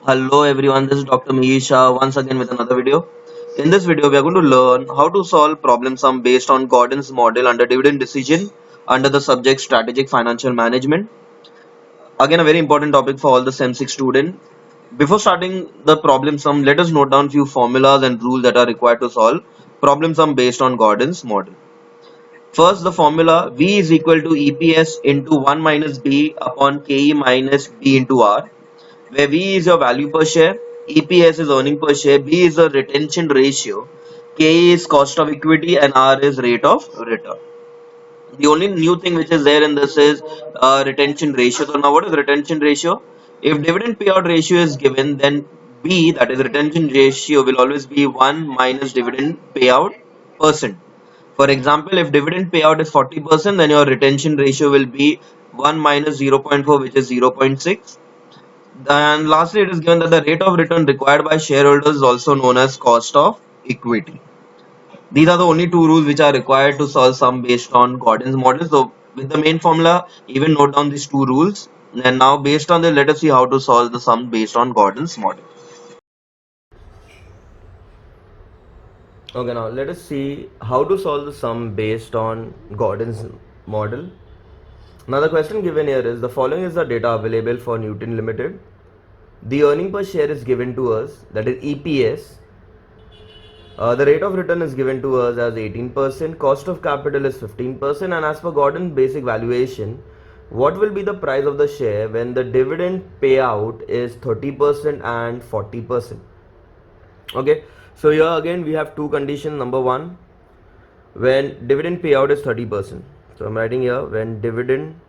Hello everyone, this is Dr. Mihir Shah once again with another video. In this video, we are going to learn how to solve problem sum based on Gordon's model under dividend decision under the subject strategic financial management. Again, a very important topic for all the Sem 6 student. Before starting the problem sum, let us note down few formulas and rules that are required to solve problem sum based on Gordon's model. First, the formula V is equal to EPS into 1 minus B upon KE minus B into R, where V is your value per share, EPS is earning per share, B is the retention ratio, K is cost of equity, and R is rate of return. The only new thing which is there in this is retention ratio. So now what is retention ratio? If dividend payout ratio is given, then B, that is retention ratio, will always be 1 minus dividend payout percent. For example, if dividend payout is 40%, then your retention ratio will be 1 minus 0.4, which is 0.6. And lastly, it is given that the rate of return required by shareholders is also known as cost of equity. These are the only two rules which are required to solve sum based on Gordon's model. So with the main formula, even note down these two rules. And now based on this, let us see how to solve the sum based on Gordon's model. Okay, now let us see how to solve the sum based on Gordon's model. Now the question given here is the following is the data available for Newton Limited. The earning per share is given to us, that is EPS. The rate of return is given to us as 18%, cost of capital is 15%, and as per Gordon basic valuation, what will be the price of the share when the dividend payout is 30% and 40%? Okay, so here again we have two conditions. Number one, when dividend payout is 30%. So I'm writing here when dividend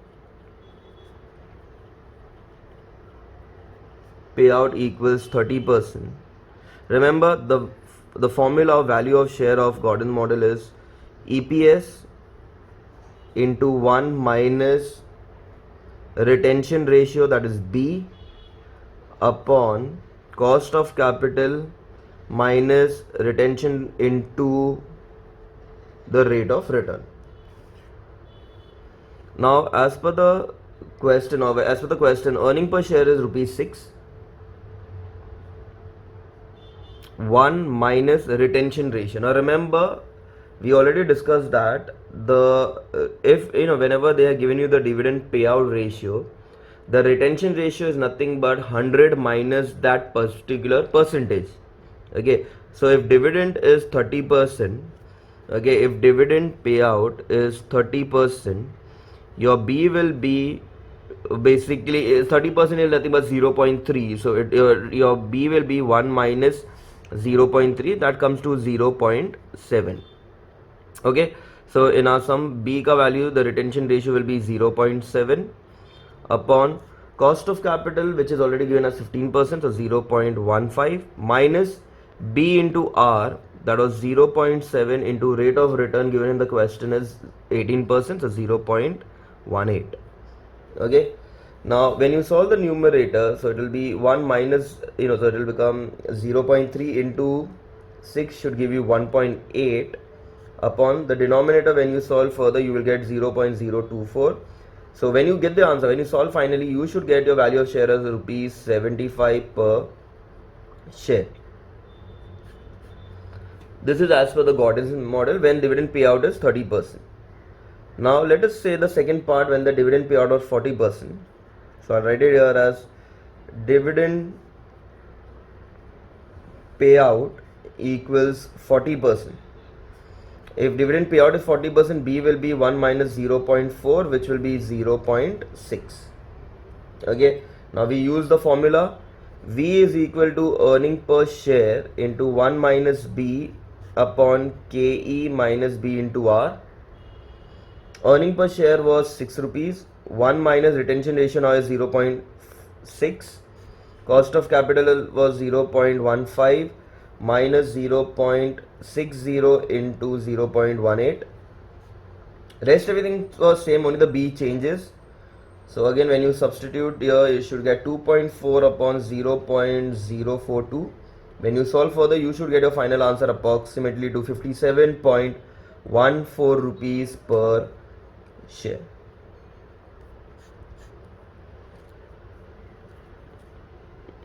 payout equals 30%. Remember the formula of value of share of Gordon model is EPS into 1 minus retention ratio, that is B, upon cost of capital minus retention into the rate of return. Now as per the question, earning per share is rupees 6. 1 minus retention ratio. Now remember, we already discussed that if whenever they are giving you the dividend payout ratio, the retention ratio is nothing but 100 minus that particular percentage. Okay, so if dividend is 30%, okay, if dividend payout is 30%, your B will be basically 30% is nothing but 0.3. So your B will be 1 minus 0.3, that comes to 0.7. Okay, so in our sum B ka value, the retention ratio will be 0.7 upon cost of capital, which is already given as 15%, so 0.15 minus B into R, that was 0.7 into rate of return given in the question is 18%, so 0.18. Okay, now when you solve the numerator, so it will be 1 minus, so it will become 0.3 into 6 should give you 1.8 upon the denominator. When you solve further, you will get 0.024. So when you get the answer, when you solve finally, you should get your value of share as rupees 75 per share. This is as per the Gordon's model when dividend payout is 30%. Now let us say the second part when the dividend payout was 40%. So I'll write it here as dividend payout equals 40%. If dividend payout is 40%, B will be 1 minus 0.4, which will be 0.6. Okay, now we use the formula V is equal to earning per share into 1 minus B upon KE minus B into R. Earning per share was 6 rupees. 1 minus retention ratio now is 0.6. Cost of capital was 0.15 minus 0.60 into 0.18. Rest everything was same, only the B changes. So again, when you substitute here, you should get 2.4 upon 0.042. When you solve further, you should get your final answer approximately to 57.14 rupees per share.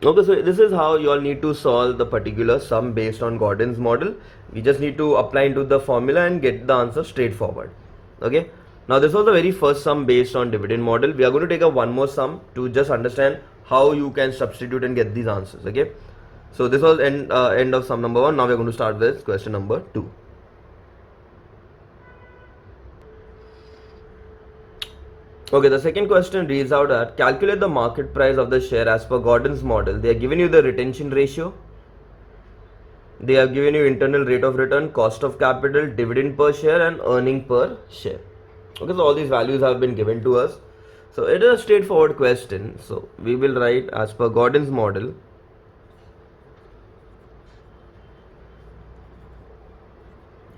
Okay, so this is how you all need to solve the particular sum based on Gordon's model. We just need to apply into the formula and get the answer straightforward. Okay, now this was the very first sum based on dividend model. We are going to take a one more sum to just understand how you can substitute and get these answers. Okay, so this was end of sum number 1. Now we are going to start with question number 2. Okay, the second question reads out that calculate the market price of the share as per Gordon's model. They are giving you the retention ratio. They have given you internal rate of return, cost of capital, dividend per share and earning per share. Okay, so all these values have been given to us. So it is a straightforward question. So we will write as per Gordon's model.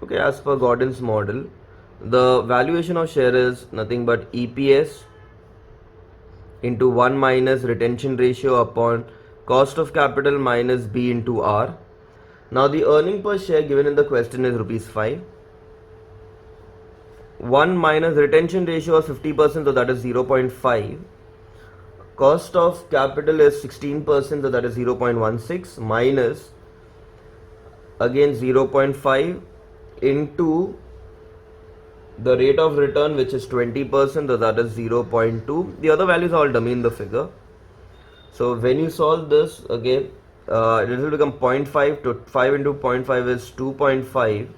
Okay, as per Gordon's model, the valuation of share is nothing but EPS into 1 minus retention ratio upon cost of capital minus B into R. Now the earning per share given in the question is rupees 5. 1 minus retention ratio of 50%, so that is 0.5. Cost of capital is 16%, so that is 0.16 minus again 0.5 into the rate of return, which is 20%, so that is 0.2. The other values are all dummy in the figure. So when you solve this, okay, it will become 0.5 to 5 into 0.5 is 2.5,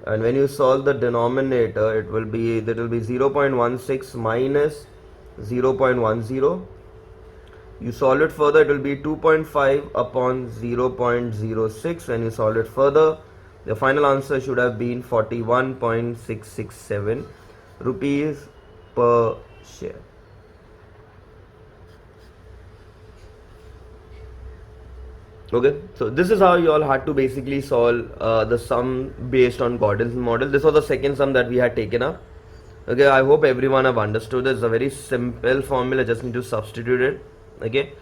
and when you solve the denominator, it will be 0.16 minus 0.10. You solve it further, it will be 2.5 upon 0.06. When you solve it further, the final answer should have been 41.667 rupees per share. Okay, so this is how you all had to basically solve the sum based on Gordon's model. This was the second sum that we had taken up. Okay, I hope everyone have understood. It's a very simple formula, just need to substitute it. Okay,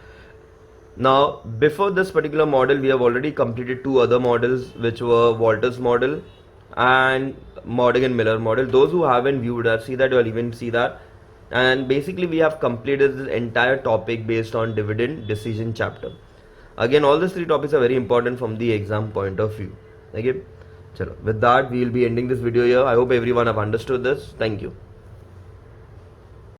now before this particular model, we have already completed two other models, which were Walter's model and Morgan Miller model. Those who haven't viewed that, see that, you'll even see that. And basically we have completed this entire topic based on dividend decision chapter. Again, all these three topics are very important from the exam point of view. Okay, chalo, with that we will be ending this video here. I hope everyone have understood this. Thank you.